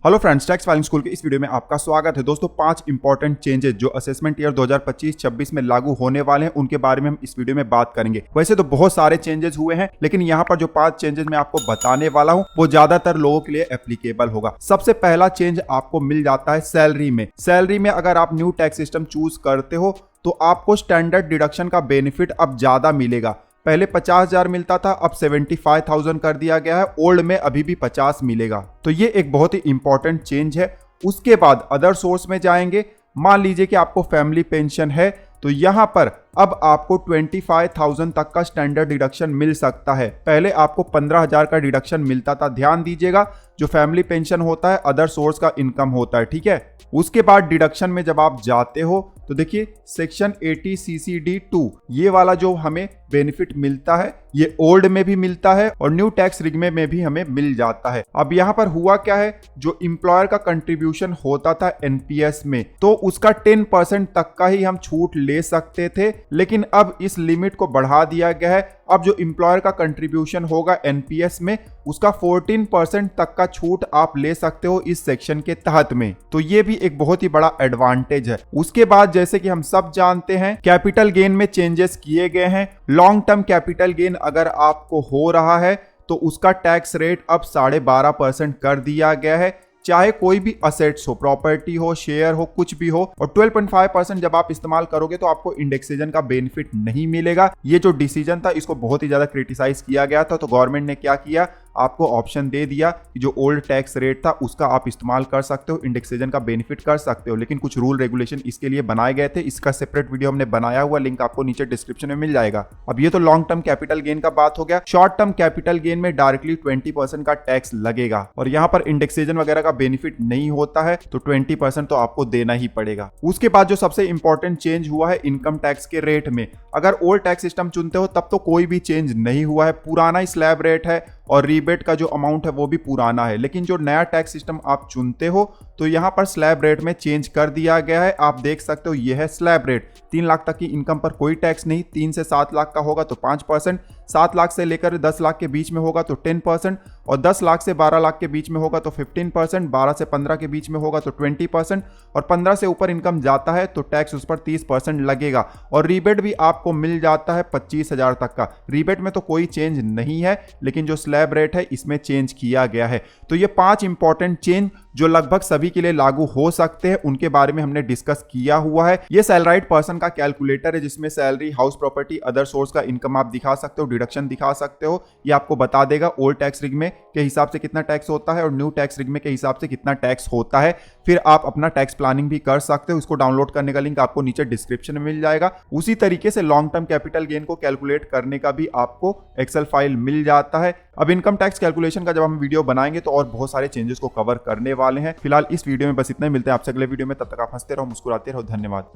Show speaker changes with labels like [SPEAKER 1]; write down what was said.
[SPEAKER 1] Hello friends, tax filing school के इस video में आपका स्वागत है। दोस्तों 5 इंपॉर्टेंट चेंजेस जो असेसमेंट ईयर 2025-26 में लागू होने वाले हैं उनके बारे में हम इस वीडियो में बात करेंगे। वैसे तो बहुत सारे चेंजेस हुए हैं, लेकिन यहाँ पर जो 5 चेंजेस मैं आपको बताने वाला हूँ वो ज्यादातर लोगों के लिए एप्लीकेबल होगा। सबसे पहला चेंज आपको मिल जाता है सैलरी में। सैलरी में अगर आप न्यू टैक्स सिस्टम चूज करते हो तो आपको स्टैंडर्ड डिडक्शन का बेनिफिट अब ज्यादा मिलेगा। पहले 50,000 मिलता था, अब 75,000 कर दिया गया है। ओल्ड में अभी भी 50 मिलेगा, तो ये एक बहुत ही इंपॉर्टेंट चेंज है। उसके बाद अदर सोर्स में जाएंगे। मान लीजिए कि आपको फैमिली पेंशन है तो यहां पर अब आपको 25,000 तक का स्टैंडर्ड डिडक्शन मिल सकता है। पहले आपको 15,000 का डिडक्शन मिलता था। ध्यान दीजिएगा, जो फैमिली पेंशन होता है अदर सोर्स का इनकम होता है, ठीक है। उसके बाद डिडक्शन में जब आप जाते हो तो देखिए सेक्शन 80 CCD 2 ये वाला जो हमें बेनिफिट मिलता है ये ओल्ड में भी मिलता है और न्यू टैक्स रिग्मे में भी हमें मिल जाता है। अब यहाँ पर हुआ क्या है, जो एम्प्लॉयर का कंट्रीब्यूशन होता था एनपीएस में तो उसका 10% तक का ही हम छूट ले सकते थे, लेकिन अब इस लिमिट को बढ़ा दिया गया है। अब जो एम्प्लॉयर का कंट्रीब्यूशन होगा एनपीएस में उसका 14% तक का छूट आप ले सकते हो इस सेक्शन के तहत में। तो ये भी एक बहुत ही बड़ा एडवांटेज है। उसके बाद जैसे कि हम सब जानते हैं कैपिटल गेन में चेंजेस किए गए हैं। लॉन्ग टर्म कैपिटल गेन अगर आपको हो रहा है तो उसका टैक्स रेट अब 12.5% कर दिया गया है, चाहे कोई भी असेट्स हो, प्रॉपर्टी हो, शेयर हो, कुछ भी हो। और 12.5% जब आप इस्तेमाल करोगे तो आपको इंडेक्सेशन का बेनिफिट नहीं मिलेगा। ये जो डिसीजन था इसको बहुत ही ज्यादा क्रिटिसाइज किया गया था, तो गवर्नमेंट ने क्या किया, आपको ऑप्शन दे दिया कि जो ओल्ड टैक्स रेट था उसका आप इस्तेमाल कर सकते हो, इंडेक्सेशन का बेनिफिट कर सकते हो। लेकिन कुछ रूल रेगुलेशन इसके लिए बनाए गए थे, इसका सेपरेट वीडियो हमने बनाया हुआ, लिंक आपको नीचे डिस्क्रिप्शन में मिल जाएगा। अब ये तो लॉन्ग टर्म कैपिटल गेन का बात हो गया। शॉर्ट टर्म कैपिटल गेन में डायरेक्टली 20% का टैक्स लगेगा और यहाँ पर इंडेक्सेशन वगैरह का बेनिफिट नहीं होता है, तो 20% तो आपको देना ही पड़ेगा। उसके बाद जो सबसे इंपॉर्टेंट चेंज हुआ है इनकम टैक्स के रेट में। अगर ओल्ड टैक्स सिस्टम चुनते हो तब तो कोई भी चेंज नहीं हुआ है, पुराना ही स्लैब रेट है और रीबेट का जो अमाउंट है वो भी पुराना है। लेकिन जो नया टैक्स सिस्टम आप चुनते हो तो यहाँ पर स्लैब रेट में चेंज कर दिया गया है। आप देख सकते हो ये है स्लैब रेट। 3 लाख तक की इनकम पर कोई टैक्स नहीं, 3 से 7 लाख का होगा तो 5%, 7 लाख से लेकर 10 लाख के बीच में होगा तो 10%, और 10 लाख से 12 लाख के बीच में होगा तो 15%, 12 से 15 के बीच में होगा तो 20%, और 15 से ऊपर इनकम जाता है तो टैक्स उस पर 30% लगेगा। और रीबेट भी आपको मिल जाता है 25,000 तक का। रीबेट में तो कोई चेंज नहीं है, लेकिन जो स्लैब रेट है इसमें चेंज किया गया है। तो ये 5 इंपॉर्टेंट चेंज जो लगभग सभी के लिए लागू हो सकते हैं उनके बारे में हमने डिस्कस किया हुआ है। ये सैलराइड पर्सन का कैलकुलेटर है जिसमें salary, house property, other source का इनकम आप दिखा सकते हो, डिडक्शन दिखा सकते हो। ये आपको बता देगा ओल्ड टैक्स रिग में के हिसाब से कितना टैक्स होता है और न्यू टैक्स रिग में के हिसाब से कितना टैक्स होता है। फिर आप अपना टैक्स प्लानिंग भी कर सकते हो। इसको डाउनलोड करने का लिंक आपको नीचे डिस्क्रिप्शन में मिल जाएगा। उसी तरीके से लॉन्ग टर्म कैपिटल गेन को कैलकुलेट करने का भी आपको एक्सेल फाइल मिल जाता है। अब इनकम टैक्स कैलकुलेशन का जब हम वीडियो बनाएंगे तो और बहुत सारे चेंजेस को कवर करने वाले हैं। फिलहाल इस वीडियो में बस इतना ही। मिलते हैं आपसे अगले वीडियो में, तब तक आप हंसते रहो, मुस्कुराते रहो। धन्यवाद।